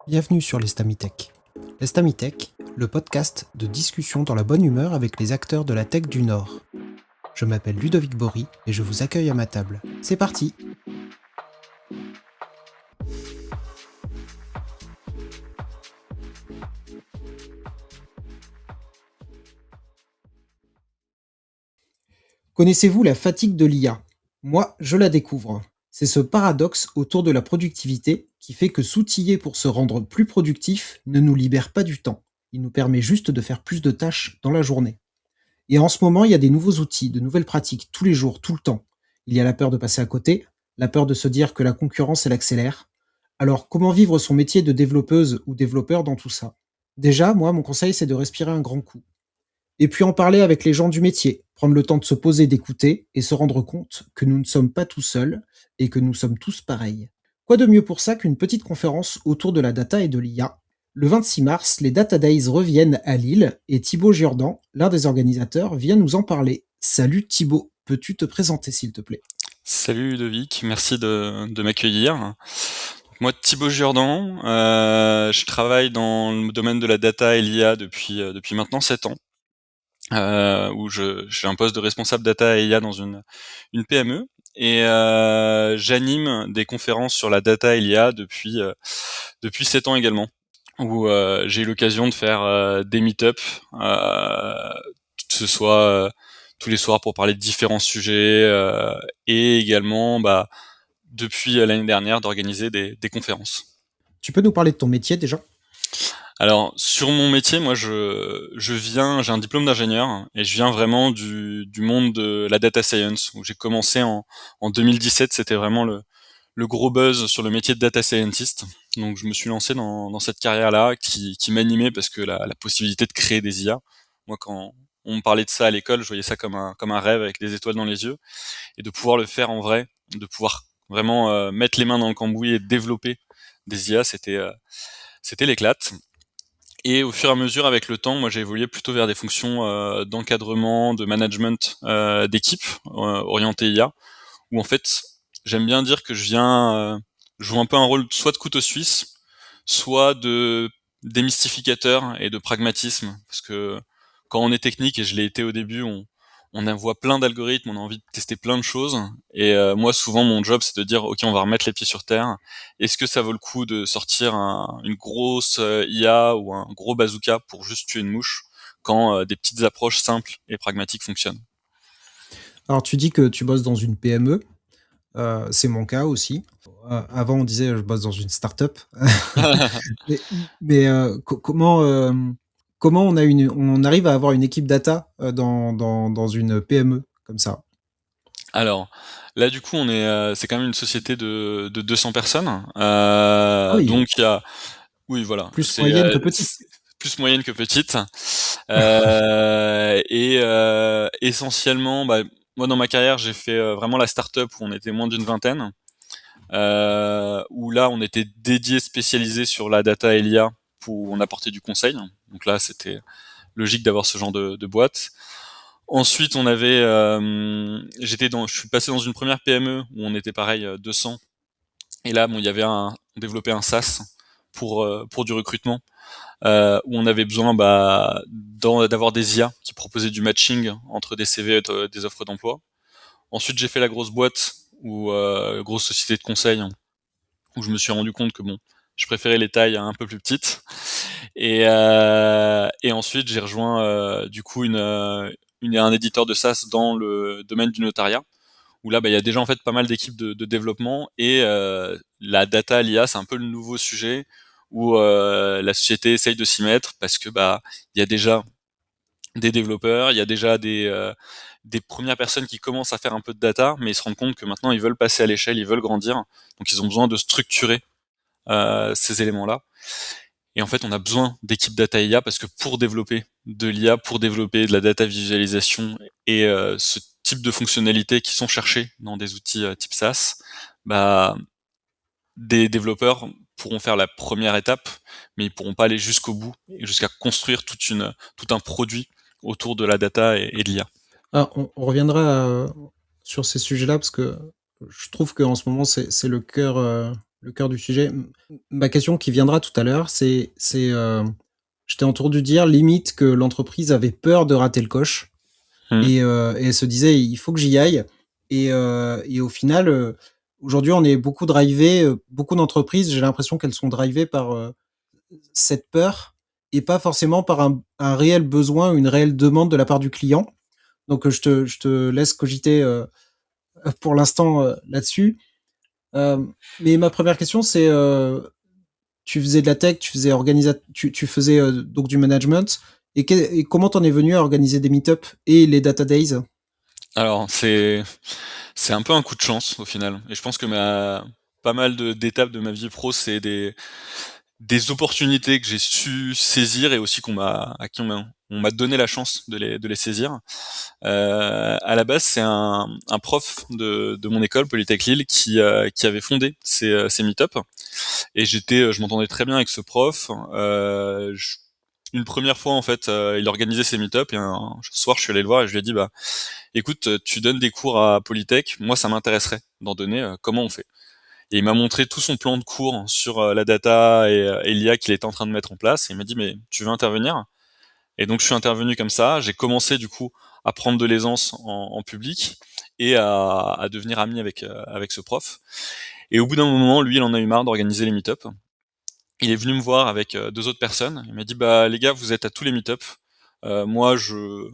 Bienvenue sur l'Estamitech. L'Estamitech, le podcast de discussion dans la bonne humeur avec les acteurs de la tech du Nord. Je m'appelle Ludovic Bory et je vous accueille à ma table. C'est parti! Connaissez-vous la fatigue de l'IA? Moi, je la découvre. C'est ce paradoxe autour de la productivité qui fait que s'outiller pour se rendre plus productif ne nous libère pas du temps. Il nous permet juste de faire plus de tâches dans la journée. Et en ce moment, il y a des nouveaux outils, de nouvelles pratiques, tous les jours, tout le temps. Il y a la peur de passer à côté, la peur de se dire que la concurrence, elle accélère. Alors, comment vivre son métier de développeuse ou développeur dans tout ça? Déjà, moi, mon conseil, c'est de respirer un grand coup. Et puis en parler avec les gens du métier, prendre le temps de se poser, d'écouter et se rendre compte que nous ne sommes pas tout seuls et que nous sommes tous pareils. Quoi de mieux pour ça qu'une petite conférence autour de la data et de l'IA? Le 26 mars, les Data Days reviennent à Lille et Thibaut Giordan, l'un des organisateurs, vient nous en parler. Salut Thibaut, peux-tu te présenter s'il te plaît? Salut Ludovic, merci de m'accueillir. Moi, Thibaut Giordan, je travaille dans le domaine de la data et l'IA depuis maintenant 7 ans, où j'ai un poste de responsable data et IA dans une PME, et j'anime des conférences sur la data et l'IA depuis 7 ans également, où j'ai eu l'occasion de faire des meet-up, que ce soit tous les soirs pour parler de différents sujets, et également depuis l'année dernière d'organiser des conférences. Tu peux nous parler de ton métier déjà? Alors sur mon métier, moi j'ai un diplôme d'ingénieur et je viens vraiment du monde de la data science, où j'ai commencé en 2017. C'était vraiment le gros buzz sur le métier de data scientist. Donc je me suis lancé dans cette carrière-là qui m'animait, parce que la possibilité de créer des IA, moi quand on me parlait de ça à l'école, je voyais ça comme un rêve avec des étoiles dans les yeux, et de pouvoir le faire en vrai, de pouvoir vraiment mettre les mains dans le cambouis et développer des IA, c'était l'éclate. Et au fur et à mesure, avec le temps, moi j'ai évolué plutôt vers des fonctions d'encadrement, de management d'équipe orientées IA, où en fait j'aime bien dire que je viens jouer un peu un rôle soit de couteau suisse, soit de démystificateur et de pragmatisme, parce que quand on est technique, et je l'ai été au début, on envoie plein d'algorithmes, on a envie de tester plein de choses, et moi souvent mon job c'est de dire ok, on va remettre les pieds sur terre. Est-ce que ça vaut le coup de sortir une grosse IA ou un gros bazooka pour juste tuer une mouche, quand des petites approches simples et pragmatiques fonctionnent? Alors tu dis que tu bosses dans une PME, c'est mon cas aussi. Avant on disait je bosse dans une start-up. Mais comment on arrive à avoir une équipe data, dans une PME comme ça? Alors, là, du coup, c'est quand même une société de 200 personnes. Ah oui, Donc, il y a, oui, voilà, plus moyenne que petite. c'est plus moyenne que petite. Et essentiellement, moi, dans ma carrière, j'ai fait vraiment la start-up où on était moins d'une vingtaine. Où là, on était dédié, spécialisé sur la data et l'IA, pour on apportait du conseil. Donc là, c'était logique d'avoir ce genre de boîte. Ensuite, je suis passé dans une première PME où on était pareil 200. Et là, bon, on développait un SaaS pour du recrutement, où on avait besoin d'avoir des IA qui proposaient du matching entre des CV et des offres d'emploi. Ensuite, j'ai fait la grosse boîte, grosse société de conseil, où je me suis rendu compte que bon, je préférais les tailles un peu plus petites. Et ensuite, j'ai rejoint du coup un éditeur de SaaS dans le domaine du notariat, où là, il y a déjà en fait pas mal d'équipes de développement, et la data, l'IA, c'est un peu le nouveau sujet où la société essaye de s'y mettre, parce que il y a déjà des développeurs, il y a déjà des premières personnes qui commencent à faire un peu de data, mais ils se rendent compte que maintenant ils veulent passer à l'échelle, ils veulent grandir, donc ils ont besoin de structurer ces éléments-là. Et en fait, on a besoin d'équipes data IA, parce que pour développer de l'IA, pour développer de la data visualisation et ce type de fonctionnalités qui sont cherchées dans des outils type SaaS, bah, des développeurs pourront faire la première étape, mais ils pourront pas aller jusqu'au bout et jusqu'à construire tout un produit autour de la data et de l'IA. Ah, on reviendra, sur ces sujets-là parce que je trouve qu'en ce moment c'est le cœur, le cœur du sujet. Ma question qui viendra tout à l'heure, je t'ai entendu dire limite que l'entreprise avait peur de rater le coche Mmh. et elle se disait il faut que j'y aille. Et au final, aujourd'hui, on est beaucoup drivé, beaucoup d'entreprises, j'ai l'impression qu'elles sont drivées par cette peur et pas forcément par un réel besoin, une réelle demande de la part du client. Donc, je te laisse cogiter pour l'instant là-dessus. Mais ma première question, c'est tu faisais de la tech, tu faisais donc du management. Et comment t'en es venu à organiser des meet-up et les data days? Alors c'est un peu un coup de chance au final et je pense que ma pas mal d'étapes de ma vie pro, c'est des opportunités que j'ai su saisir et aussi à qui on m'a donné la chance de les saisir. À la base, c'est un prof de mon école, Polytech Lille, qui avait fondé ces meet-up. Et je m'entendais très bien avec ce prof. Une première fois, en fait, il organisait ses meet-up et un soir, je suis allé le voir et je lui ai dit, bah, écoute, tu donnes des cours à Polytech, moi, ça m'intéresserait d'en donner. Comment on fait? Et il m'a montré tout son plan de cours sur la data et l'IA qu'il était en train de mettre en place. Et il m'a dit, mais tu veux intervenir? Et donc je suis intervenu comme ça. J'ai commencé du coup à prendre de l'aisance en public et à devenir ami avec ce prof. Et au bout d'un moment, lui, il en a eu marre d'organiser les meet-up. Il est venu me voir avec deux autres personnes. Il m'a dit, bah les gars, vous êtes à tous les meet-up. Moi, je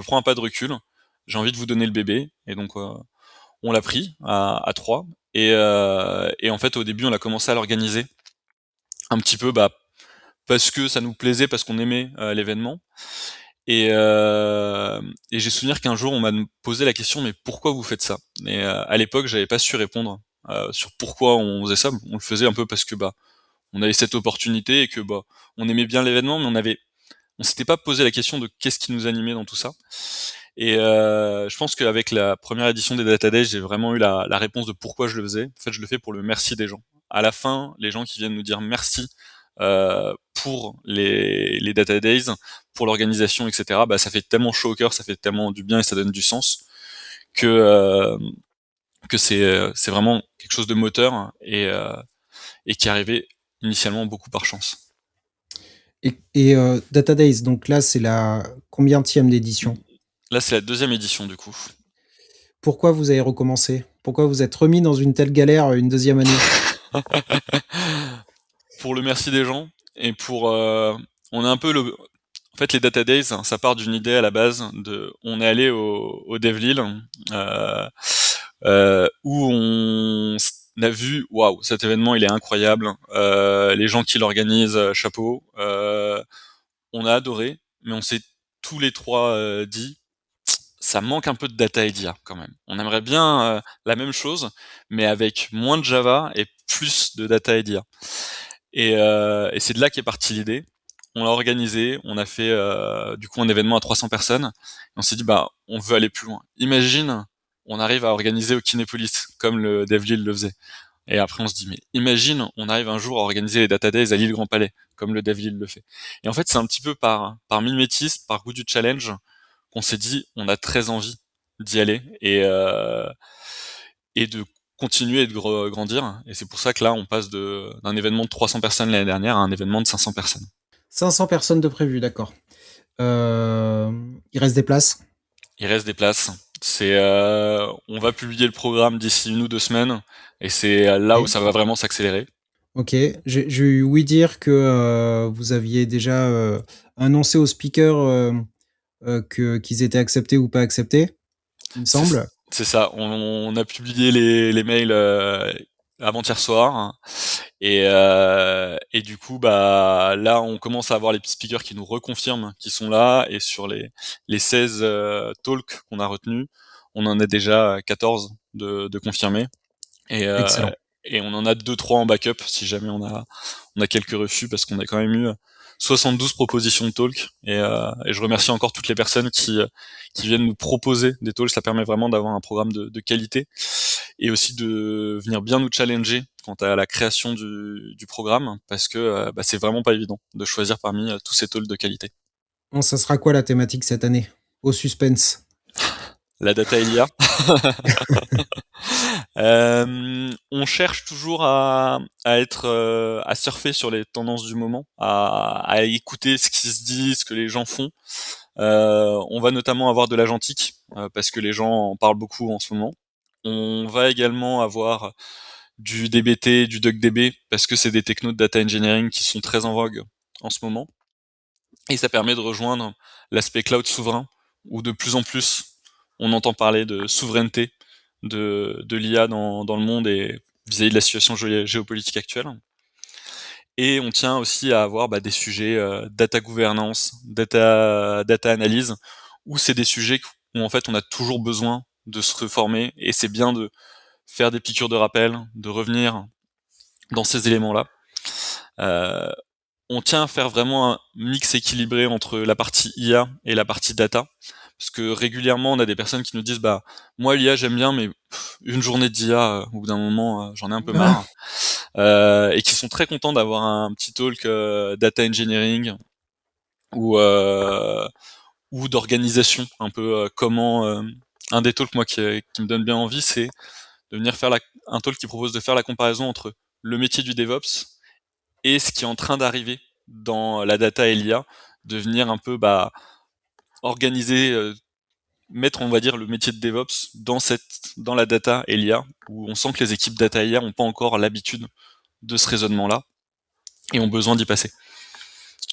prends un pas de recul. J'ai envie de vous donner le bébé. Et donc on l'a pris à trois. Et en fait, au début, on a commencé à l'organiser un petit peu, bah, parce que ça nous plaisait, parce qu'on aimait l'événement. Et j'ai souvenir qu'un jour on m'a posé la question, mais pourquoi vous faites ça? Et à l'époque j'avais pas su répondre sur pourquoi on faisait ça. On le faisait un peu parce que bah on avait cette opportunité et que bah on aimait bien l'événement, mais on s'était pas posé la question de qu'est-ce qui nous animait dans tout ça. Et je pense qu'avec la première édition des Data Days, j'ai vraiment eu la réponse de pourquoi je le faisais. En fait, je le fais pour le merci des gens. À la fin, les gens qui viennent nous dire merci pour les Data Days, pour l'organisation, etc., bah, ça fait tellement chaud au cœur, ça fait tellement du bien et ça donne du sens que, euh, que c'est vraiment quelque chose de moteur et qui est arrivé initialement beaucoup par chance. Data Days, donc là, c'est la combienième d'édition? Là, c'est la deuxième édition du coup. Pourquoi vous avez recommencé? Pourquoi vous êtes remis dans une telle galère une deuxième année? Pour le merci des gens et pour on a un peu le en fait les Data Days, hein, ça part d'une idée à la base de on est allé au DevLille où on a vu waouh, cet événement il est incroyable, les gens qui l'organisent, chapeau, on a adoré, mais on s'est tous les trois dit ça manque un peu de data et d'IA quand même. On aimerait bien la même chose, mais avec moins de Java et plus de data et d'IA. Et c'est de là qu'est partie l'idée. On l'a organisé, on a fait du coup un événement à 300 personnes. Et on s'est dit bah on veut aller plus loin. Imagine, on arrive à organiser au Kinépolis comme le DevLille le faisait. Et après on se dit mais imagine, on arrive un jour à organiser les Data Days à l'île Grand Palais comme le DevLille le fait. Et en fait c'est un petit peu par mimétisme, par goût du challenge qu'on s'est dit on a très envie d'y aller et de continuer et de grandir. Et c'est pour ça que là, on passe d'un événement de 300 personnes l'année dernière à un événement de 500 personnes. 500 personnes de prévues, d'accord. Il reste des places? Il reste des places. On va publier le programme d'ici une ou deux semaines, et c'est là où Oui. ça va vraiment s'accélérer. Ok. J'ai eu ouï dire que vous aviez déjà annoncé aux speakers qu'ils étaient acceptés ou pas acceptés, il me C'est semble. c'est ça. On a publié les mails avant-hier soir. Et du coup, bah là, on commence à avoir les speakers qui nous reconfirment qu'ils sont là. Et sur les 16 talks qu'on a retenus, on en a déjà 14 de confirmés. Et, euh, Excellent. et on en a deux trois en backup si jamais on a quelques refus parce qu'on a quand même eu 72 propositions de talk. Et je remercie encore toutes les personnes qui viennent nous proposer des talks. Ça permet vraiment d'avoir un programme de qualité et aussi de venir bien nous challenger quant à la création du programme parce que bah, c'est vraiment pas évident de choisir parmi tous ces talks de qualité. Bon, ça sera quoi la thématique cette année? Au suspense. La data et l'IA. On cherche toujours à être, à surfer sur les tendances du moment, à écouter ce qui se dit, ce que les gens font. On va notamment avoir de l'agentique, parce que les gens en parlent beaucoup en ce moment. On va également avoir du DBT, du DuckDB, parce que c'est des technos de data engineering qui sont très en vogue en ce moment. Et ça permet de rejoindre l'aspect cloud souverain, où de plus en plus on entend parler de souveraineté de l'IA dans le monde et vis-à-vis de la situation géopolitique actuelle. Et on tient aussi à avoir des sujets data gouvernance, data analyse, où c'est des sujets où en fait on a toujours besoin de se reformer et c'est bien de faire des piqûres de rappel, de revenir dans ces éléments-là. Euh, on tient à faire vraiment un mix équilibré entre la partie IA et la partie data. Parce que régulièrement, on a des personnes qui nous disent, moi, l'IA, j'aime bien, mais une journée d'IA, au bout d'un moment, j'en ai un peu marre. Et qui sont très contents d'avoir un petit talk data engineering ou ou d'organisation, un peu comment... un des talks, moi, qui me donne bien envie, c'est de venir faire un talk qui propose de faire la comparaison entre le métier du DevOps et ce qui est en train d'arriver dans la data et l'IA, de venir un peu organiser, mettre on va dire le métier de DevOps dans la data et l'IA, où on sent que les équipes data et IA n'ont pas encore l'habitude de ce raisonnement-là et ont besoin d'y passer.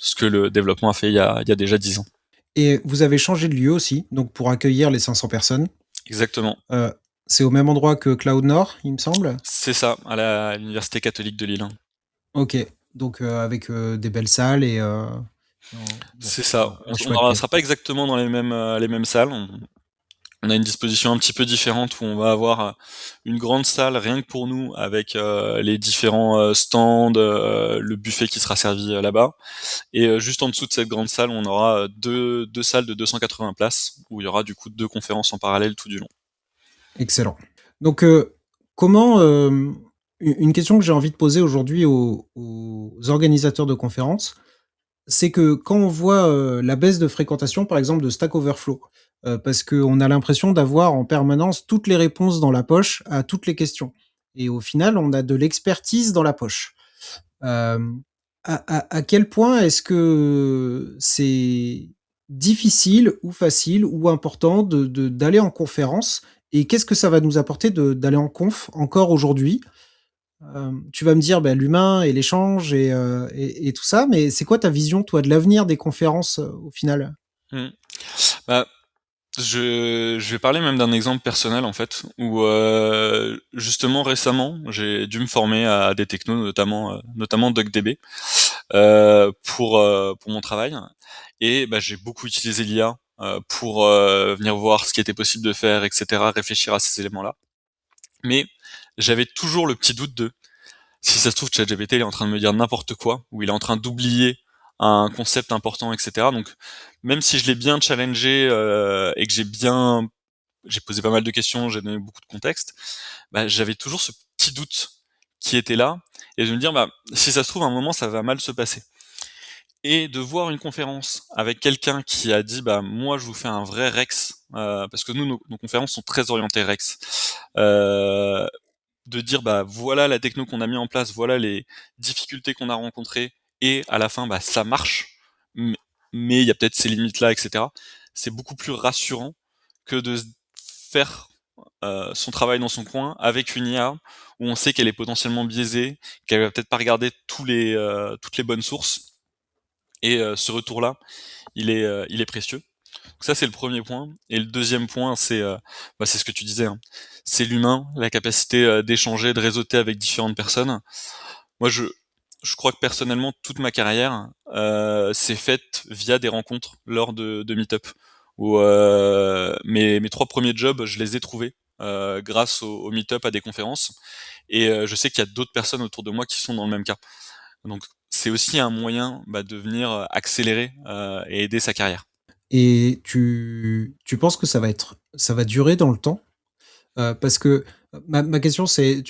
Ce que le développement a fait il y a déjà 10 ans. Et vous avez changé de lieu aussi, donc pour accueillir les 500 personnes. Exactement. C'est au même endroit que Cloud Nord, il me semble. C'est ça, à l'Université catholique de Lille. Ok, donc avec des belles salles et bon, C'est ça. un On chouette ne lieu. sera pas exactement dans les mêmes salles. On a une disposition un petit peu différente où on va avoir une grande salle rien que pour nous avec les différents stands, le buffet qui sera servi là-bas. Et juste en dessous de cette grande salle, on aura deux salles de 280 places où il y aura du coup 2 conférences en parallèle tout du long. Excellent. Donc, comment, une question que j'ai envie de poser aujourd'hui aux organisateurs de conférences, c'est que quand on voit, la baisse de fréquentation, par exemple, de Stack Overflow, parce qu'on a l'impression d'avoir en permanence toutes les réponses dans la poche à toutes les questions et au final, on a de l'expertise dans la poche. Hem, à quel point est-ce que c'est difficile ou facile ou important d'aller en conférence et qu'est-ce que ça va nous apporter d'aller en conf encore aujourd'hui? Tu vas me dire, bah, l'humain et l'échange et tout ça, mais c'est quoi ta vision, toi, de l'avenir des conférences, au final? Mm. Bah, je vais parler même d'un exemple personnel en fait, où justement récemment j'ai dû me former à des technos, notamment DuckDB, pour mon travail. Et j'ai beaucoup utilisé l'IA pour venir voir ce qui était possible de faire, etc., réfléchir à ces éléments-là. Mais j'avais toujours le petit doute de si ça se trouve ChatGPT il est en train de me dire n'importe quoi, ou il est en train d'oublier un concept important, etc. Donc même si je l'ai bien challengé et que j'ai posé pas mal de questions, j'ai donné beaucoup de contexte, j'avais toujours ce petit doute qui était là, et de me dire si ça se trouve à un moment ça va mal se passer. Et de voir une conférence avec quelqu'un qui a dit moi je vous fais un vrai Rex, parce que nous nos conférences sont très orientées Rex, euh, de dire voilà la techno qu'on a mis en place, voilà les difficultés qu'on a rencontrées, et à la fin ça marche, mais il y a peut-être ces limites là, etc. C'est beaucoup plus rassurant que de faire son travail dans son coin avec une IA où on sait qu'elle est potentiellement biaisée, qu'elle va peut-être pas regarder toutes les bonnes sources, et ce retour-là, il est précieux. Donc ça, c'est le premier point. Et le deuxième point, c'est ce que tu disais, hein. C'est l'humain, la capacité d'échanger, de réseauter avec différentes personnes. Moi, je crois que personnellement, toute ma carrière s'est faite via des rencontres lors de meet-up. Où mes 3 premiers jobs, je les ai trouvés grâce au meet-up, à des conférences. Et je sais qu'il y a d'autres personnes autour de moi qui sont dans le même cas. Donc c'est aussi un moyen de venir accélérer et aider sa carrière. Et tu penses que ça va durer dans le temps? Parce que ma question c'est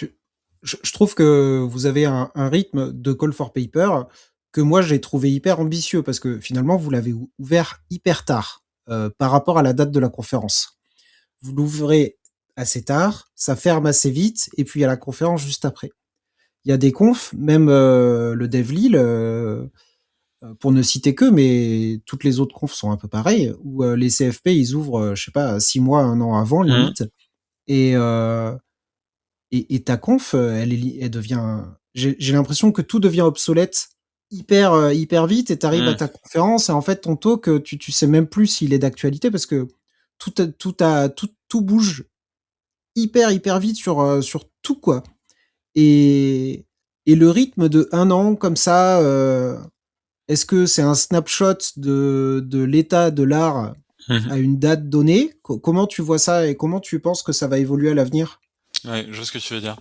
je trouve que vous avez un rythme de call for paper que moi j'ai trouvé hyper ambitieux parce que finalement vous l'avez ouvert hyper tard, par rapport à la date de la conférence. Vous l'ouvrez assez tard, ça ferme assez vite, et puis il y a la conférence juste après. Il y a des confs, même le DevLil, pour ne citer que, mais toutes les autres confs sont un peu pareilles, où les CFP, ils ouvrent, je sais pas, 6 mois, un an avant, Mmh. limite, et, euh, et ta conf, elle devient. J'ai l'impression que tout devient obsolète hyper vite, et tu arrives à Mmh. ta conférence, et en fait, ton talk, tu sais même plus s'il est d'actualité, parce que tout bouge hyper vite sur tout, quoi. Et, et le rythme de un an comme ça, est-ce que c'est un snapshot de l'état de l'art Mmh. à une date donnée? Comment tu vois ça, et comment tu penses que ça va évoluer à l'avenir? Ouais, je vois ce que tu veux dire.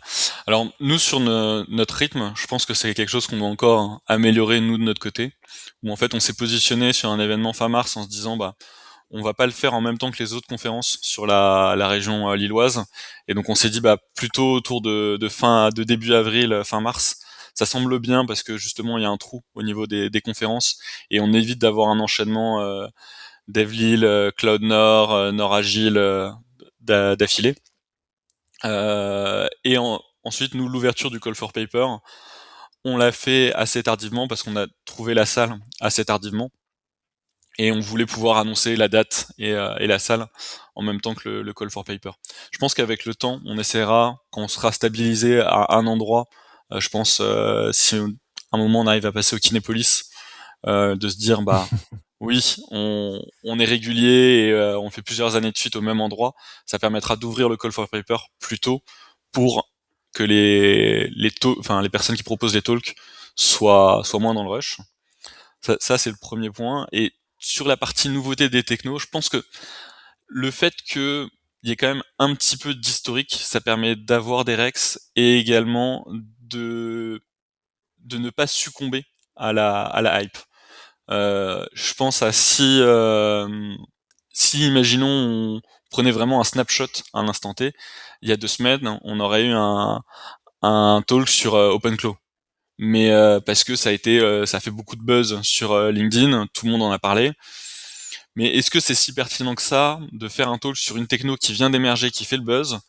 Alors nous sur notre rythme, je pense que c'est quelque chose qu'on doit encore améliorer nous de notre côté, où en fait on s'est positionné sur un événement fin mars en se disant bah on va pas le faire en même temps que les autres conférences sur la région lilloise, et donc on s'est dit bah plutôt autour de début avril, fin mars. Ça semble bien parce que justement il y a un trou au niveau des conférences et on évite d'avoir un enchaînement DevLil, Cloud Nord, Nord Agile d'affilée. Ensuite, nous, l'ouverture du Call for Paper, on l'a fait assez tardivement parce qu'on a trouvé la salle assez tardivement et on voulait pouvoir annoncer la date et la salle en même temps que le Call for Paper. Je pense qu'avec le temps, on essaiera, quand on sera stabilisé à un endroit, je pense si à un moment on arrive à passer au Kinépolis, de se dire bah oui, on est régulier et on fait plusieurs années de suite au même endroit. Ça permettra d'ouvrir le call for paper plus tôt pour que les personnes qui proposent les talks soient moins dans le rush. Ça c'est le premier point. Et sur la partie nouveauté des technos, je pense que le fait que il y ait quand même un petit peu d'historique, ça permet d'avoir des rex et également de de ne pas succomber à la hype. Je pense à si imaginons on prenait vraiment un snapshot à un instant T, il y a 2 semaines, on aurait eu un talk sur OpenClaw. Mais parce que ça a fait beaucoup de buzz sur LinkedIn, tout le monde en a parlé. Mais est-ce que c'est si pertinent que ça de faire un talk sur une techno qui vient d'émerger, qui fait le buzz,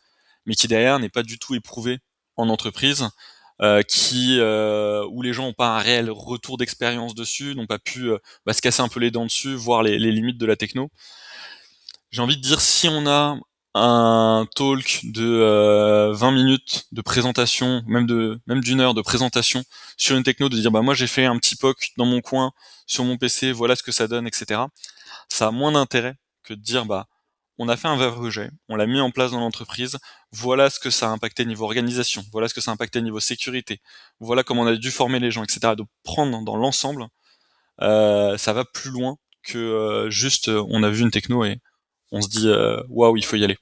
mais qui derrière n'est pas du tout éprouvée en entreprise, où les gens n'ont pas un réel retour d'expérience dessus, n'ont pas pu se casser un peu les dents dessus, voir les limites de la techno. J'ai envie de dire, si on a un talk de 20 minutes de présentation, même d'une heure de présentation sur une techno, de dire bah moi j'ai fait un petit POC dans mon coin sur mon PC, voilà ce que ça donne, etc. Ça a moins d'intérêt que de dire bah on a fait un vrai projet, on l'a mis en place dans l'entreprise, voilà ce que ça a impacté niveau organisation, voilà ce que ça a impacté niveau sécurité, voilà comment on a dû former les gens, etc. De prendre dans l'ensemble, ça va plus loin que juste on a vu une techno et on se dit waouh, il faut y aller.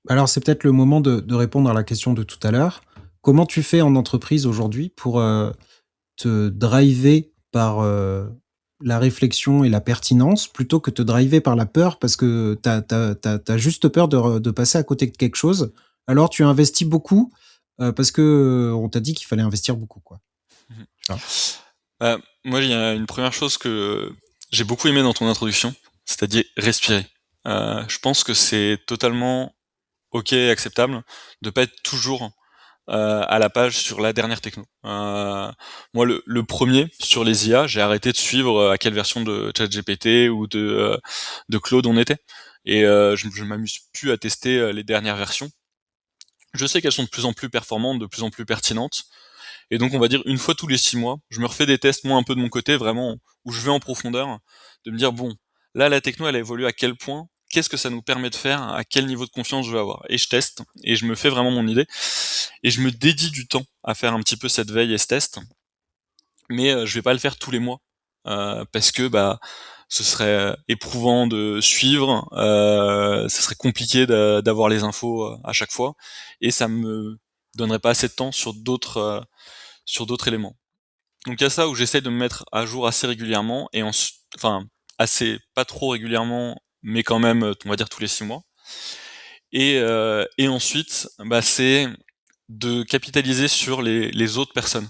Alors, c'est peut-être le moment de répondre à la question de tout à l'heure. Comment tu fais en entreprise aujourd'hui pour te driver par la réflexion et la pertinence, plutôt que te driver par la peur, parce que t'as juste peur de passer à côté de quelque chose. Alors, tu investis beaucoup parce que on t'a dit qu'il fallait investir beaucoup, quoi. Mhm. Ah. Moi, il y a une première chose que j'ai beaucoup aimé dans ton introduction, c'est-à-dire respirer. Je pense que c'est totalement ok et acceptable de pas être toujours à la page sur la dernière techno. Moi, le premier sur les IA, j'ai arrêté de suivre à quelle version de ChatGPT ou de Claude on était, et je m'amuse plus à tester les dernières versions. Je sais qu'elles sont de plus en plus performantes, de plus en plus pertinentes, et donc on va dire une fois tous les 6 mois, je me refais des tests moi un peu de mon côté, vraiment où je vais en profondeur, de me dire bon, là la techno elle a évolué à quel point, qu'est-ce que ça nous permet de faire, à quel niveau de confiance je vais avoir, et je teste et je me fais vraiment mon idée et je me dédie du temps à faire un petit peu cette veille et ce test, mais je vais pas le faire tous les mois parce que bah ce serait éprouvant de suivre, ce serait compliqué d'avoir les infos à chaque fois, et ça me donnerait pas assez de temps sur d'autres éléments. Donc il y a ça où j'essaie de me mettre à jour assez régulièrement enfin assez pas trop régulièrement, mais quand même on va dire tous les 6 mois. Et ensuite bah c'est de capitaliser sur les autres personnes.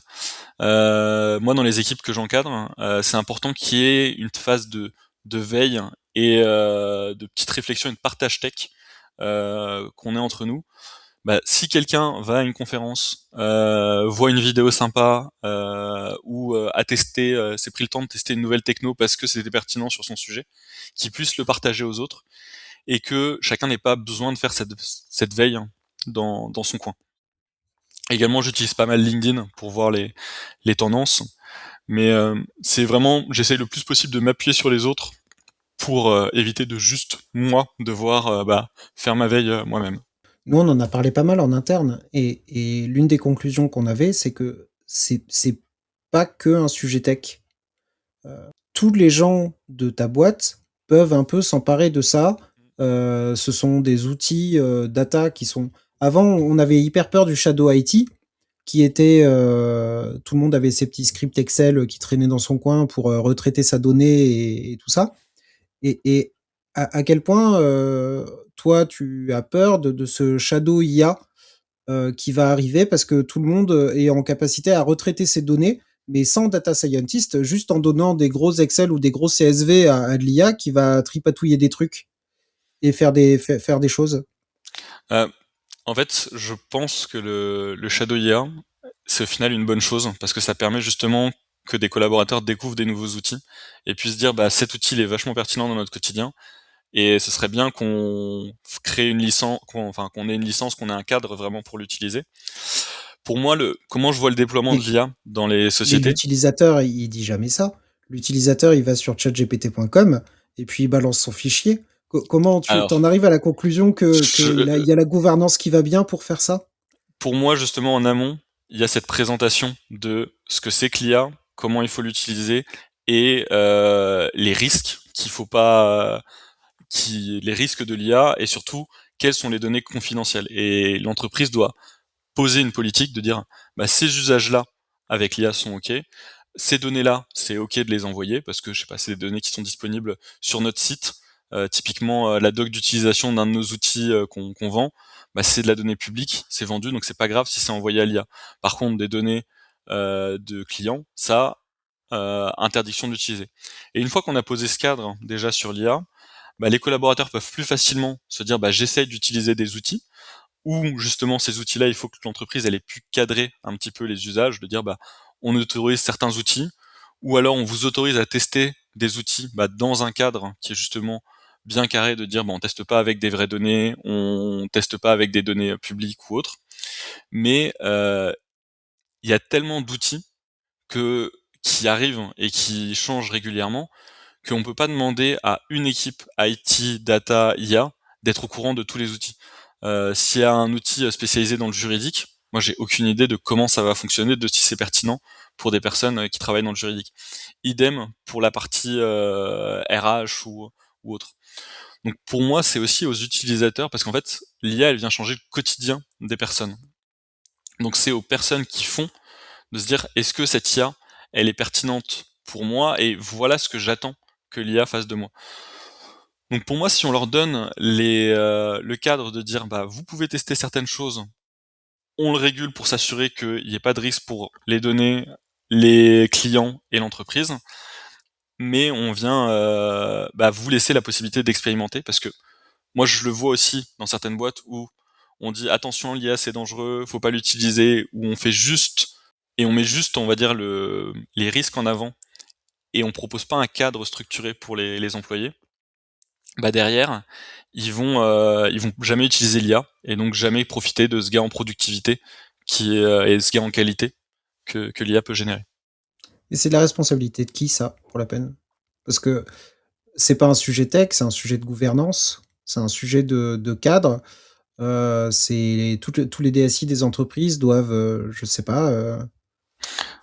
Moi, dans les équipes que j'encadre, c'est important qu'il y ait une phase de veille et de petite réflexion et de partage tech qu'on est entre nous, bah, si quelqu'un va à une conférence, voit une vidéo sympa, ou a testé, s'est pris le temps de tester une nouvelle techno parce que c'était pertinent sur son sujet, qu'il puisse le partager aux autres et que chacun n'ait pas besoin de faire cette veille, hein, dans son coin. Également, j'utilise pas mal LinkedIn pour voir les tendances, mais c'est vraiment, j'essaye le plus possible de m'appuyer sur les autres pour éviter de juste moi devoir faire ma veille moi-même. Nous, on en a parlé pas mal en interne et l'une des conclusions qu'on avait, c'est que c'est pas que un sujet tech. Tous les gens de ta boîte peuvent un peu s'emparer de ça. Ce sont des outils, data qui sont avant, on avait hyper peur du shadow IT qui était, tout le monde avait ses petits scripts Excel qui traînaient dans son coin pour, retraiter sa donnée et tout ça. Et à quel point, toi, tu as peur de ce shadow IA, qui va arriver parce que tout le monde, est en capacité à retraiter ses données, mais sans data scientist, juste en donnant des gros Excel ou des gros CSV à de l'IA qui va tripatouiller des trucs et faire des choses? Euh, En fait, je pense que le Shadow IA, c'est au final une bonne chose parce que ça permet justement que des collaborateurs découvrent des nouveaux outils et puissent dire bah cet outil il est vachement pertinent dans notre quotidien et ce serait bien qu'on crée une licence, qu'on ait une licence, qu'on ait un cadre vraiment pour l'utiliser. Pour moi, comment je vois le déploiement de Mais l'IA dans les mais sociétés. l'utilisateur, il dit jamais ça. L'utilisateur, il va sur chatgpt.com et puis il balance son fichier. Comment tu Alors, t'en arrives à la conclusion que je, il y a la gouvernance qui va bien pour faire ça? pour moi, justement, en amont, il y a cette présentation de ce que c'est que l'IA, comment il faut l'utiliser et les risques qu'il faut pas, les risques de l'IA et surtout quelles sont les données confidentielles. Et l'entreprise doit poser une politique de dire, bah, ces usages-là avec l'IA sont OK. Ces données-là, c'est OK de les envoyer parce que je sais pas, c'est des données qui sont disponibles sur notre site. Typiquement, la doc d'utilisation d'un de nos outils qu'on vend, bah, c'est de la donnée publique, c'est vendu, donc c'est pas grave si c'est envoyé à l'IA. Par contre, des données de clients, ça, interdiction d'utiliser. Et une fois qu'on a posé ce cadre déjà sur l'IA, bah, les collaborateurs peuvent plus facilement se dire bah, j'essaye d'utiliser des outils ou justement ces outils-là, il faut que l'entreprise elle ait pu cadrer un petit peu les usages, de dire bah on autorise certains outils, ou alors on vous autorise à tester des outils bah, dans un cadre qui est justement bien carré, de dire bah, on teste pas avec des vraies données, on teste pas avec des données publiques ou autres, mais il y a tellement d'outils que qui arrivent et qui changent régulièrement qu'on peut pas demander à une équipe IT, data, IA d'être au courant de tous les outils. S'il y a un outil spécialisé dans le juridique, moi j'ai aucune idée de comment ça va fonctionner, de si c'est pertinent pour des personnes qui travaillent dans le juridique. Idem pour la partie RH ou autre. Donc pour moi c'est aussi aux utilisateurs parce qu'en fait l'IA elle vient changer le quotidien des personnes. Donc c'est aux personnes qui font de se dire est-ce que cette IA elle est pertinente pour moi et voilà ce que j'attends que l'IA fasse de moi. Donc pour moi, si on leur donne le cadre de dire bah vous pouvez tester certaines choses, on le régule pour s'assurer qu'il n'y ait pas de risque pour les données, les clients et l'entreprise, mais on vient vous laisser la possibilité d'expérimenter parce que moi je le vois aussi dans certaines boîtes où on dit attention l'IA c'est dangereux, faut pas l'utiliser, où on fait juste et on met juste on va dire les risques en avant et on propose pas un cadre structuré pour les employés. Bah derrière, ils vont jamais utiliser l'IA et donc jamais profiter de ce gain en productivité et ce gain en qualité que l'IA peut générer. Et c'est de la responsabilité de qui ça, pour la peine? Parce que c'est pas un sujet tech, c'est un sujet de gouvernance, c'est un sujet de cadre. C'est tous les DSI des entreprises doivent, je sais pas,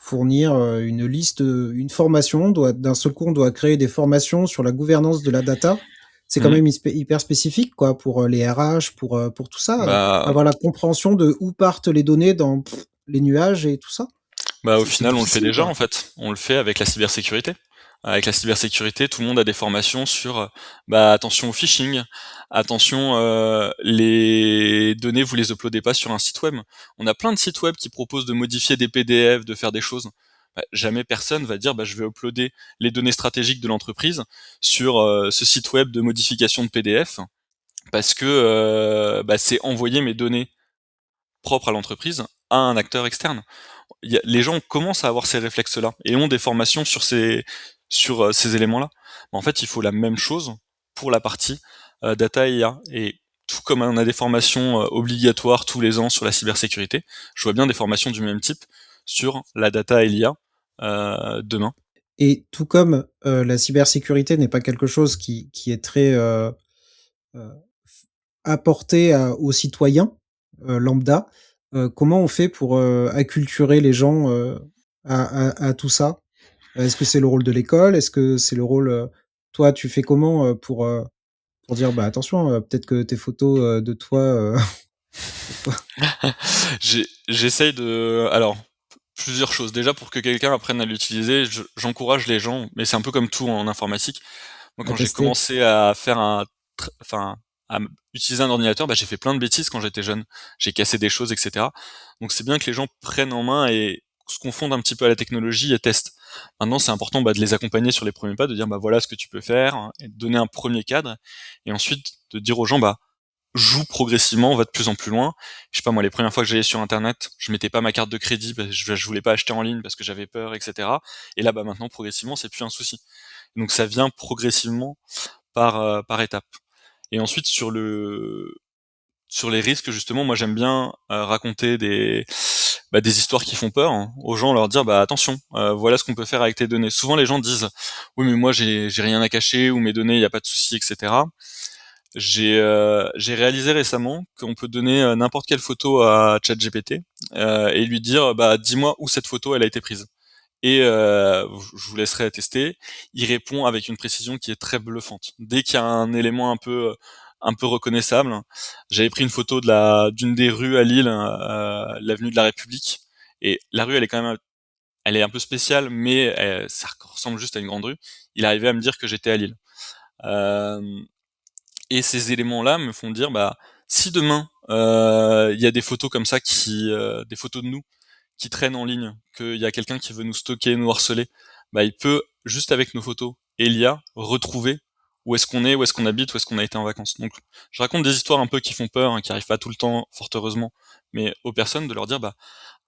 fournir, une liste, une formation, d'un seul coup, on doit créer des formations sur la gouvernance de la data. C'est quand Mmh. même hyper spécifique, quoi, pour, les RH, pour tout ça, Bah, avoir la compréhension de où partent les données dans les nuages et tout ça. au C'est final, on le fait difficile, déjà quoi. en fait. On le fait avec la cybersécurité. Avec la cybersécurité, tout le monde a des formations sur attention au phishing, attention les données vous les uploadez pas sur un site web. On a plein de sites web qui proposent de modifier des PDF, de faire des choses. Jamais personne va dire je vais uploader les données stratégiques de l'entreprise sur ce site web de modification de PDF parce que c'est envoyer mes données propres à l'entreprise à un acteur externe. Les gens commencent à avoir ces réflexes-là et ont des formations sur ces éléments-là. En fait, il faut la même chose pour la partie data et IA. Et tout comme on a des formations obligatoires tous les ans sur la cybersécurité, je vois bien des formations du même type sur la data et l'IA demain. Et tout comme, la cybersécurité n'est pas quelque chose qui est très, f apporté aux citoyens, lambda, comment on fait pour, acculturer les gens, à tout ça? Est-ce que c'est le rôle de l'école? Est-ce que c'est le rôle, toi, tu fais comment, pour dire: «Bah, attention, peut-être que tes photos, de toi, des fois». J'essaye de... Alors, plusieurs choses. Déjà, pour que quelqu'un apprenne à l'utiliser, j'encourage les gens, mais c'est un peu comme tout en informatique. Moi, À quand j'ai tester? commencé à faire utiliser un ordinateur, j'ai fait plein de bêtises quand j'étais jeune. J'ai cassé des choses, etc. Donc c'est bien que les gens prennent en main et se confondent un petit peu à la technologie et testent. Maintenant, c'est important de les accompagner sur les premiers pas, de dire voilà ce que tu peux faire, hein, et de donner un premier cadre, et ensuite de dire aux gens joue progressivement, on va de plus en plus loin. Je sais pas moi, les premières fois que j'allais sur internet, je mettais pas ma carte de crédit, parce que je voulais pas acheter en ligne parce que j'avais peur, etc. Et là, maintenant, progressivement, c'est plus un souci. Donc ça vient progressivement par étapes. Et ensuite sur les risques, justement, moi j'aime bien raconter des histoires qui font peur, hein, aux gens, leur dire attention, voilà ce qu'on peut faire avec tes données. Souvent les gens disent oui mais moi j'ai rien à cacher, ou mes données il y a pas de souci, etc. J'ai réalisé récemment qu'on peut donner n'importe quelle photo à ChatGPT et lui dire dis-moi où cette photo elle a été prise. Et je vous laisserai tester. Il répond avec une précision qui est très bluffante. Dès qu'il y a un élément un peu reconnaissable, j'avais pris une photo d'une des rues à Lille, l'avenue de la République, et la rue elle est quand même elle est un peu spéciale, mais ça ressemble juste à une grande rue. Il arrivait à me dire que j'étais à Lille. Euh, et ces éléments-là me font dire si demain il y a des photos comme ça des photos de nous qui traînent en ligne, qu'il y a quelqu'un qui veut nous stocker, nous harceler, il peut, juste avec nos photos et l'IA, retrouver où est-ce qu'on est, où est-ce qu'on habite, où est-ce qu'on a été en vacances. Donc, je raconte des histoires un peu qui font peur, hein, qui arrivent pas tout le temps, fort heureusement, mais aux personnes de leur dire,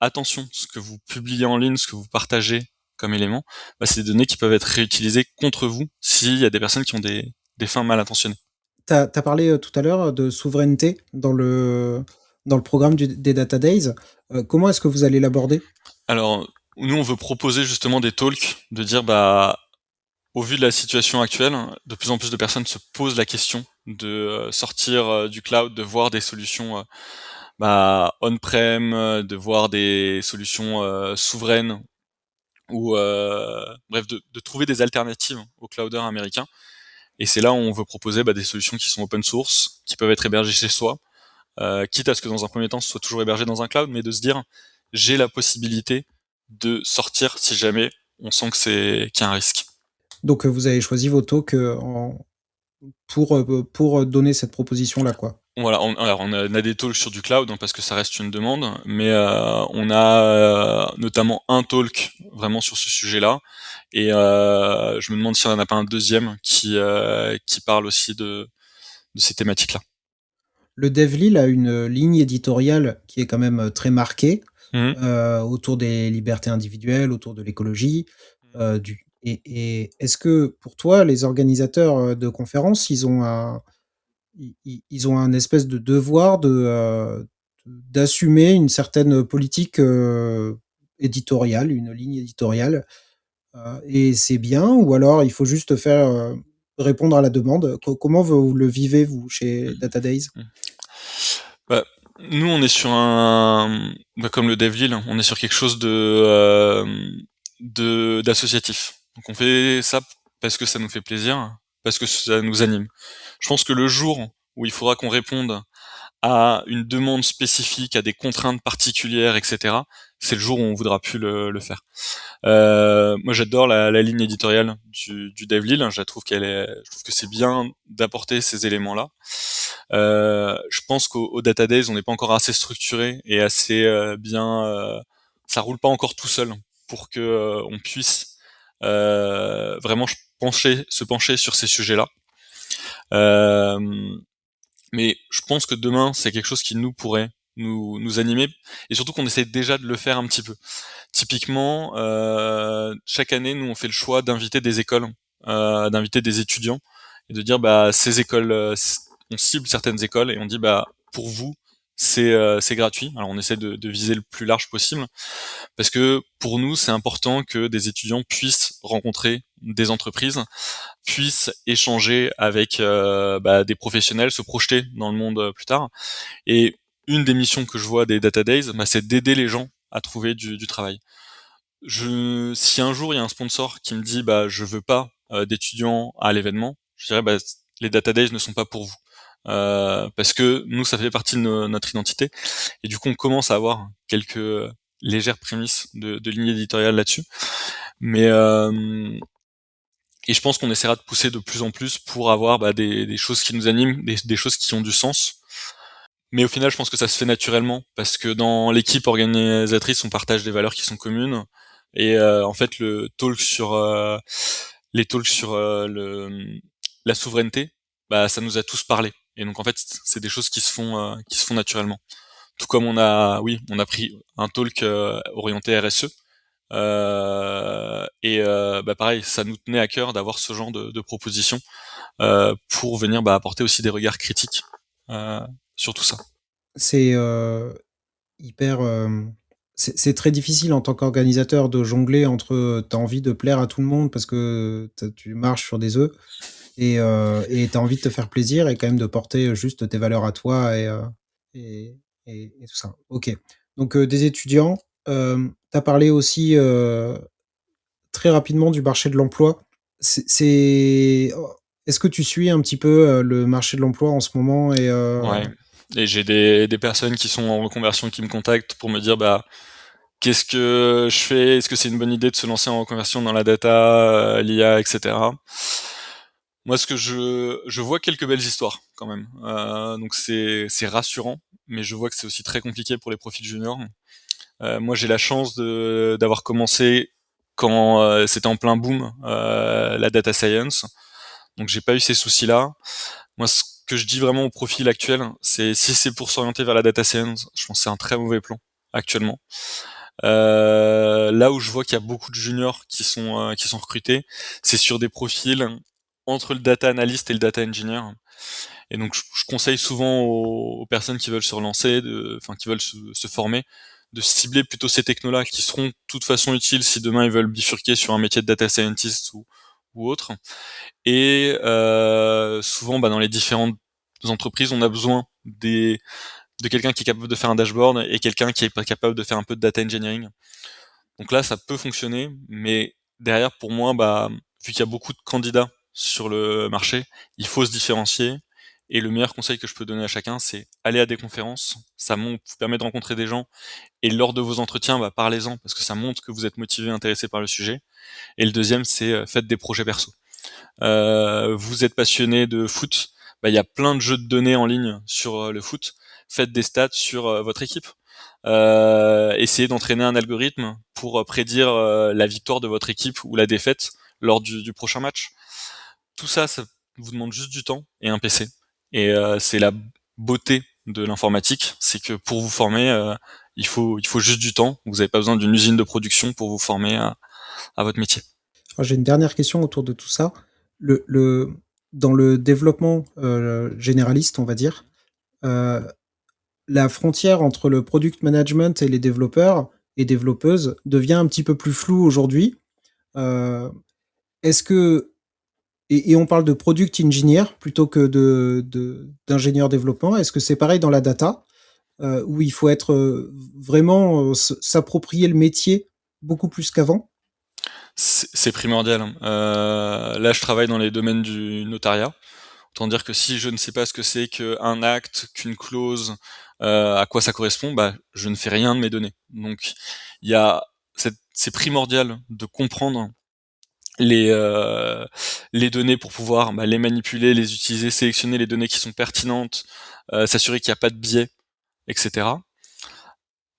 attention, ce que vous publiez en ligne, ce que vous partagez comme élément, c'est des données qui peuvent être réutilisées contre vous s'il y a des personnes qui ont des fins mal intentionnées. Tu as parlé, tout à l'heure de souveraineté dans le programme des Data Days. Comment est-ce que vous allez l'aborder? Alors, nous, on veut proposer justement des talks, de dire, au vu de la situation actuelle, de plus en plus de personnes se posent la question de sortir du cloud, de voir des solutions on-prem, de voir des solutions souveraines, ou bref, de trouver des alternatives aux clouders américains. Et c'est là où on veut proposer des solutions qui sont open source, qui peuvent être hébergées chez soi, quitte à ce que dans un premier temps ce soit toujours hébergé dans un cloud, mais de se dire j'ai la possibilité de sortir si jamais on sent qu'il y a un risque. Donc, vous avez choisi vos talks, pour donner cette proposition-là, quoi? Voilà, on a des talks sur du cloud, hein, parce que ça reste une demande, mais on a notamment un talk vraiment sur ce sujet-là, et je me demande si on en a pas un deuxième qui parle aussi de ces thématiques-là. Le DevLil a une ligne éditoriale qui est quand même, très marquée, Mhm. autour des libertés individuelles, autour de l'écologie, du et est-ce que pour toi, les organisateurs, de conférences, ils ont un espèce de devoir d'assumer une certaine politique, éditoriale, une ligne éditoriale, et c'est bien ou alors il faut juste faire, répondre à la demande? Comment vous le vivez vous chez Data Days? Mhm. Bah, nous, on est sur comme le DevLil, on est sur quelque chose d'associatif. Donc on fait ça parce que ça nous fait plaisir, parce que ça nous anime. Je pense que le jour où il faudra qu'on réponde à une demande spécifique, à des contraintes particulières, etc., c'est le jour où on voudra plus le faire. Moi, j'adore la ligne éditoriale du DevLil. Je trouve que c'est bien d'apporter ces éléments-là. Je pense qu'au Data Days, on n'est pas encore assez structuré et assez bien. Ça roule pas encore tout seul pour que on puisse vraiment se pencher sur ces sujets-là. Euh, Mais je pense que demain, c'est quelque chose qui nous pourrait nous animer, et surtout qu'on essaie déjà de le faire un petit peu. Typiquement, chaque année, nous, on fait le choix d'inviter des écoles, d'inviter des étudiants, et de dire, bah, ces écoles, on cible certaines écoles, et on dit, bah, pour vous, c'est gratuit. Alors, on essaie de viser le plus large possible, parce que pour nous, c'est important que des étudiants puissent rencontrer des entreprises, puissent échanger avec bah, des professionnels, se projeter dans le monde plus tard. Et une des missions que je vois des Data Days, bah, c'est d'aider les gens à trouver du travail. Si un jour il y a un sponsor qui me dit bah je veux pas d'étudiants à l'événement, je dirais bah les Data Days ne sont pas pour vous. Parce que nous ça fait partie de notre identité, et du coup on commence à avoir quelques légères prémices de ligne éditoriale là-dessus. Mais et je pense qu'on essaiera de pousser de plus en plus pour avoir bah, des choses qui nous animent, des choses qui ont du sens. Mais au final, je pense que ça se fait naturellement, parce que dans l'équipe organisatrice, on partage des valeurs qui sont communes. Et en fait, les talks sur la souveraineté, bah, ça nous a tous parlé. Et donc en fait, c'est des choses qui se font naturellement. Tout comme on a pris un talk orienté RSE. Bah pareil, ça nous tenait à cœur d'avoir ce genre de propositions pour venir bah, apporter aussi des regards critiques euh, sur tout ça. C'est, hyper, c'est très difficile en tant qu'organisateur de jongler entre, tu as envie de plaire à tout le monde parce que tu marches sur des œufs et tu as envie de te faire plaisir et quand même de porter juste tes valeurs à toi et et tout ça. OK. Donc, des étudiants, tu as parlé aussi, très rapidement du marché de l'emploi. Est-ce que tu suis un petit peu, le marché de l'emploi en ce moment Ouais. Et j'ai des personnes qui sont en reconversion qui me contactent pour me dire bah qu'est-ce que je fais, est-ce que c'est une bonne idée de se lancer en reconversion dans la data, l'IA, etc. Moi, je vois quelques belles histoires quand même. Donc c'est rassurant, mais je vois que c'est aussi très compliqué pour les profils juniors. Moi, j'ai la chance de d'avoir commencé quand c'était en plein boom la data science, donc j'ai pas eu ces soucis-là. Moi, ce que je dis vraiment au profil actuel, c'est si c'est pour s'orienter vers la data science, je pense que c'est un très mauvais plan actuellement. Là où je vois qu'il y a beaucoup de juniors qui sont recrutés, c'est sur des profils entre le data analyst et le data engineer. Et donc, je conseille souvent aux personnes qui veulent se relancer, enfin, qui veulent se former, de cibler plutôt ces technos-là qui seront de toute façon utiles si demain ils veulent bifurquer sur un métier de data scientist ou autre. Et souvent, bah, dans les différentes entreprises, on a besoin de quelqu'un qui est capable de faire un dashboard et quelqu'un qui est pas capable de faire un peu de data engineering. Donc là, ça peut fonctionner, mais derrière, pour moi, bah, vu qu'il y a beaucoup de candidats sur le marché, il faut se différencier. Et le meilleur conseil que je peux donner à chacun, c'est aller à des conférences. Ça vous permet de rencontrer des gens. Et lors de vos entretiens, bah, parlez-en, parce que ça montre que vous êtes motivé, intéressé par le sujet. Et le deuxième, c'est faites des projets perso. Vous êtes passionné de foot, bah, il y a plein de jeux de données en ligne sur le foot. Faites des stats sur votre équipe. Essayez d'entraîner un algorithme pour prédire la victoire de votre équipe ou la défaite lors du prochain match. Tout ça, ça vous demande juste du temps et un PC. Et c'est la beauté de l'informatique, c'est que pour vous former, il faut juste du temps. Vous n'avez pas besoin d'une usine de production pour vous former à votre métier. Alors j'ai une dernière question autour de tout ça. Le Dans le développement, généraliste, on va dire, heu, la frontière entre le product management et les développeurs et développeuses devient un petit peu plus floue aujourd'hui. Heu, est-ce que et on parle de product engineer plutôt que d'ingénieur développement. Est-ce que c'est pareil dans la data, où il faut être, vraiment, s'approprier le métier beaucoup plus qu'avant? C'est primordial, hein. Là, je travaille dans les domaines du notariat. Autant dire que si je ne sais pas ce que c'est qu'un acte, qu'une clause, à quoi ça correspond, bah, je ne fais rien de mes données. Donc, il y a c'est primordial de comprendre les euh, les données pour pouvoir bah, les manipuler, les utiliser, sélectionner les données qui sont pertinentes, s'assurer qu'il n'y a pas de biais, etc.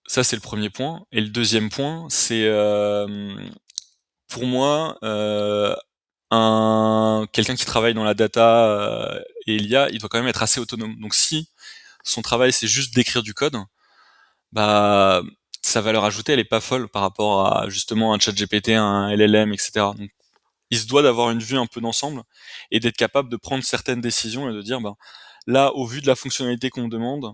Ça, c'est le premier point. Et le deuxième point, c'est pour moi, quelqu'un qui travaille dans la data et l'IA, il doit quand même être assez autonome. Donc si son travail c'est juste d'écrire du code, bah sa valeur ajoutée elle est pas folle par rapport à justement un ChatGPT, un LLM, etc. Donc il se doit d'avoir une vue un peu d'ensemble et d'être capable de prendre certaines décisions et de dire, ben là, au vu de la fonctionnalité qu'on me demande,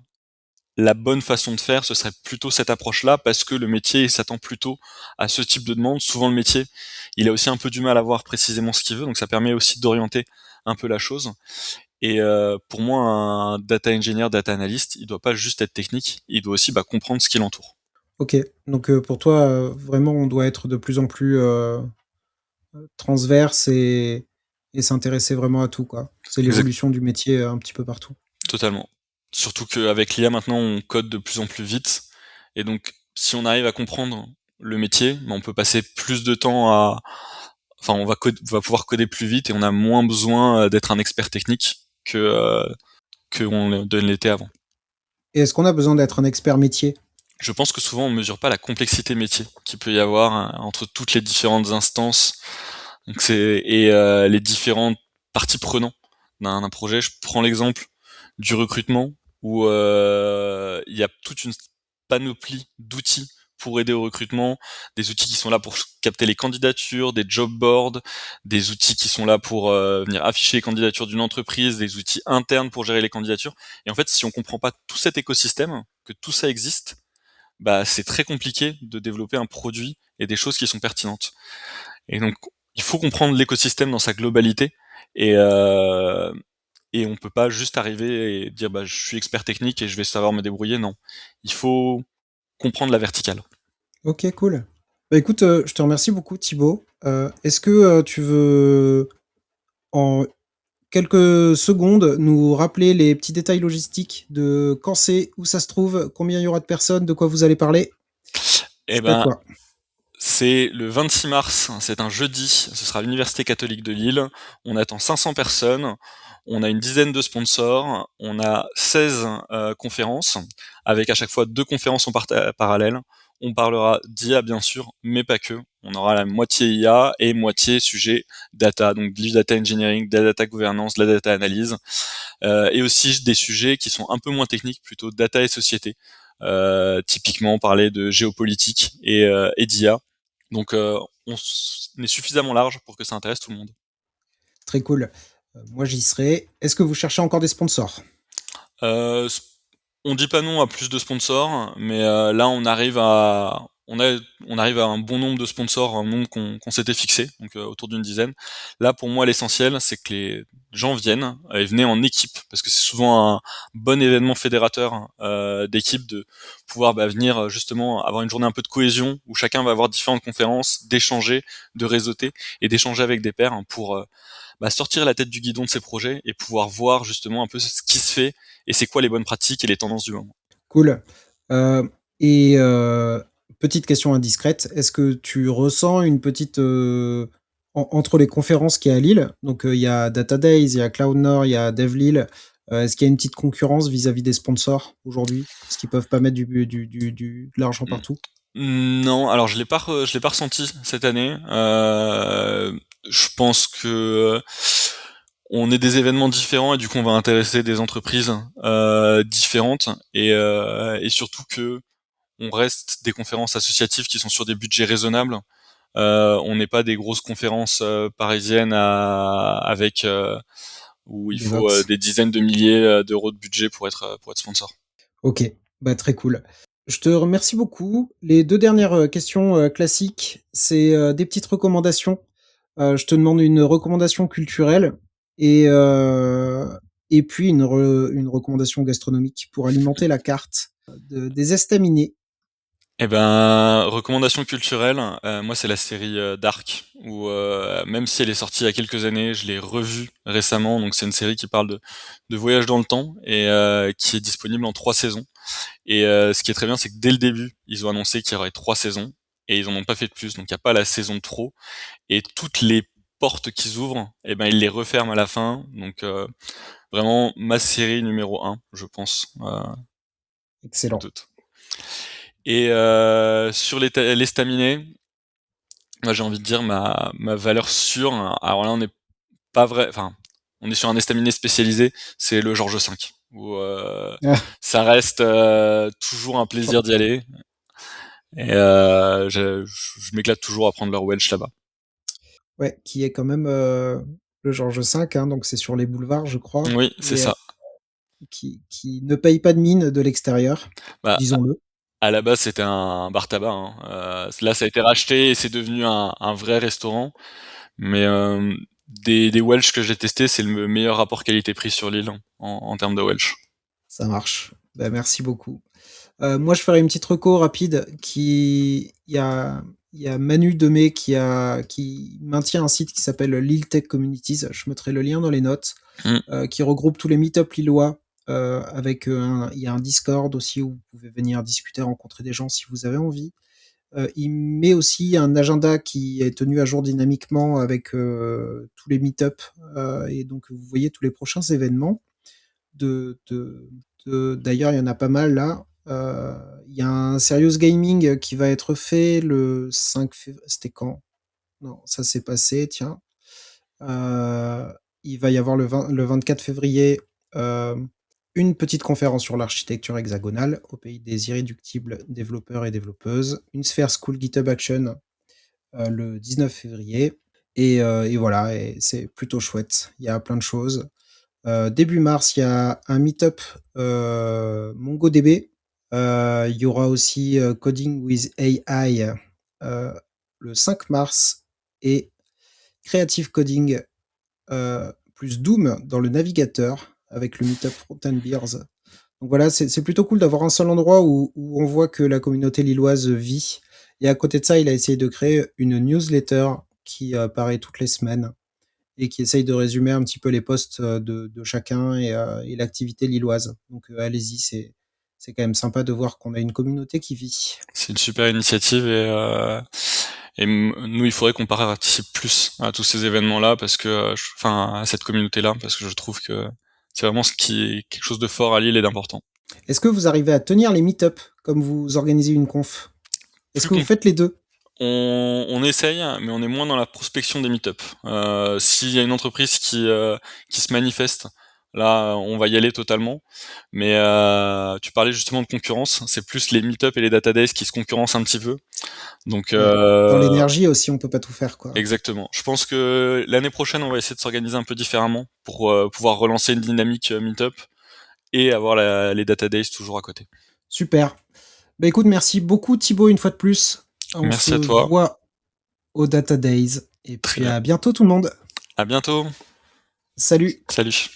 la bonne façon de faire, ce serait plutôt cette approche-là, parce que le métier s'attend plutôt à ce type de demande. Souvent, le métier, il a aussi un peu du mal à voir précisément ce qu'il veut, donc ça permet aussi d'orienter un peu la chose. Et pour moi, un data engineer, data analyst, il doit pas juste être technique, il doit aussi comprendre ce qui l'entoure. OK, donc pour toi, vraiment, on doit être de plus en plus, transverse et s'intéresser vraiment à tout, quoi. C'est Exact, l'évolution du métier, un petit peu partout. totalement. Surtout qu'avec l'IA maintenant, on code de plus en plus vite, et donc si on arrive à comprendre le métier, on peut passer plus de temps à, enfin, on va pouvoir coder plus vite et on a moins besoin d'être un expert technique que on l'était avant. Et est-ce qu'on a besoin d'être un expert métier? Je pense que souvent on mesure pas la complexité métier qu'il peut y avoir entre toutes les différentes instances. Donc les différentes parties prenantes d'un projet. Je prends l'exemple du recrutement où il y a toute une panoplie d'outils pour aider au recrutement, des outils qui sont là pour capter les candidatures, des job boards, des outils qui sont là pour venir afficher les candidatures d'une entreprise, des outils internes pour gérer les candidatures. Et en fait, si on comprend pas tout cet écosystème, que tout ça existe, c'est très compliqué de développer un produit et des choses qui sont pertinentes. Et donc, il faut comprendre l'écosystème dans sa globalité et et on peut pas juste arriver et dire je suis expert technique et je vais savoir me débrouiller. Non, il faut comprendre la verticale. OK, cool. Bah, écoute, je te remercie beaucoup Thibaut. Est-ce que, tu veux, en quelques secondes, nous rappeler les petits détails logistiques de quand c'est, où ça se trouve, combien il y aura de personnes, de quoi vous allez parler? Eh C'est à ben, toi. c'est le 26 mars, c'est un jeudi, ce sera à l'Université catholique de Lille. On attend 500 personnes, on a une dizaine de sponsors, on a 16 conférences, avec à chaque fois 2 conférences en parallèle. On parlera d'IA bien sûr, mais pas que. On aura la moitié IA et moitié sujet data, donc du data engineering, de la data gouvernance, de la data analyse, et aussi des sujets qui sont un peu moins techniques, plutôt data et société. Typiquement parler de géopolitique et d'IA. Donc on est suffisamment large pour que ça intéresse tout le monde. Très cool. Moi, j'y serai. Est-ce que vous cherchez encore des sponsors? Euh, on dit pas non à plus de sponsors, mais là on arrive à un bon nombre de sponsors, un nombre qu'on s'était fixé, donc autour d'une dizaine. Là pour moi l'essentiel c'est que les gens viennent et venez en équipe, parce que c'est souvent un bon événement fédérateur d'équipe, de pouvoir venir justement avoir une journée un peu de cohésion où chacun va avoir différentes conférences, d'échanger, de réseauter et d'échanger avec des pairs pour sortir la tête du guidon de ses projets et pouvoir voir justement un peu ce qui se fait et c'est quoi les bonnes pratiques et les tendances du moment. Cool. Heu et petite question indiscrète, est-ce que tu ressens une petite, entre les conférences qu'il y a à Lille, donc il y a Data Days, il y a Cloud Nord, il y a Dev Lille, est-ce qu'il y a une petite concurrence vis-à-vis des sponsors aujourd'hui? Parce qu'ils peuvent pas mettre de l'argent Mm. partout. Non, alors je l'ai pas ressenti cette année. Je pense que on est des événements différents et du coup on va intéresser des entreprises différentes et surtout que on reste des conférences associatives qui sont sur des budgets raisonnables. On n'est pas des grosses conférences parisiennes avec où il Des faut Vox. des dizaines de milliers d'euros de budget pour être sponsor. OK, bah, très cool. Je te remercie beaucoup. Les 2 dernières, questions, classiques, c'est, des petites recommandations. Je te demande une recommandation culturelle et et puis une recommandation gastronomique pour alimenter la carte des estaminets. Eh ben, recommandation culturelle, moi c'est la série Dark, où même si elle est sortie il y a quelques années, je l'ai revue récemment. Donc c'est une série qui parle de voyage dans le temps et qui est disponible en 3 saisons. Et ce qui est très bien, c'est que dès le début, ils ont annoncé qu'il y aurait 3 saisons et ils en ont pas fait de plus. Donc il n'y a pas la saison de trop. Et toutes les portes qu'ils ouvrent, eh ben ils les referment à la fin. Donc vraiment ma série numéro un, je pense, sans Excellent. doute. Et sur l'estaminets, moi, j'ai envie de dire ma valeur sûre, hein, alors là, on n'est pas vrai enfin, on est sur un estaminet spécialisé, c'est le Georges V où, Ah, ça reste, toujours un je crois plaisir d'y aller et je m'éclate toujours à prendre leur Welsh là-bas. ouais, qui est quand même, le Georges V, hein, donc c'est sur les boulevards, je crois Oui, c'est et ça. qui ne paye pas de mine de l'extérieur, Bah, disons-le. à la base, c'était un bar tabac, hein, là, ça a été racheté et c'est devenu un vrai restaurant, mais des Welsh que j'ai testés, c'est le meilleur rapport qualité-prix sur l'île en termes de Welsh. Ça marche. Bah, merci beaucoup. Moi, je ferai une petite reco rapide il y a Manu Demey qui maintient un site qui s'appelle Lille Tech Communities. Je mettrai le lien dans les notes, Mmh. qui regroupe tous les meet-up lillois. Avec il y a un Discord aussi où vous pouvez venir discuter, rencontrer des gens si vous avez envie. Il met aussi un agenda qui est tenu à jour dynamiquement avec tous les meet-up et donc vous voyez tous les prochains événements de, de, d'ailleurs, il y en a pas mal là. Il y a un Serious Gaming qui va être fait le 5 février. C'était quand? Non, ça s'est passé, tiens. Euh, il va y avoir le 24 février euh, une petite conférence sur l'architecture hexagonale au pays des irréductibles développeurs et développeuses. Une Sphere School GitHub Action le 19 février. Et voilà, et c'est plutôt chouette. Il y a plein de choses. Début mars, il y a un meet-up MongoDB. Il y aura aussi Coding with AI euh, le 5 mars et Creative Coding plus Doom dans le navigateur avec le meet-up Frontend Beers. Donc voilà, c'est plutôt cool d'avoir un seul endroit où on voit que la communauté lilloise vit. Et à côté de ça, il a essayé de créer une newsletter qui apparaît toutes les semaines et qui essaye de résumer un petit peu les posts de chacun et l'activité lilloise. Donc allez-y, c'est quand même sympa de voir qu'on a une communauté qui vit. C'est une super initiative nous, il faudrait qu'on participe plus à tous ces événements-là parce que, enfin, à cette communauté-là, parce que je trouve que c'est vraiment ce qui est quelque chose de fort à Lille et d'important. Est-ce que vous arrivez à tenir les meet-up comme vous organisez une conf? Est-ce Plus que vous qu'on faites les deux? on essaye, mais on est moins dans la prospection des meet-up. S'il y a une entreprise qui se manifeste, là, on va y aller totalement. Mais tu parlais justement de concurrence, c'est plus les meet-up et les data days qui se concurrencent un petit peu. Donc Ouais. Dans l'énergie aussi, on peut pas tout faire, quoi. exactement. Je pense que l'année prochaine, on va essayer de s'organiser un peu différemment pour pouvoir relancer une dynamique meet-up et avoir les data days toujours à côté. Super. Bah écoute, merci beaucoup Thibaut une fois de plus. On se Merci à toi. voit au Data Days. Et Très puis bien. à bientôt tout le monde. À bientôt. Salut. Salut.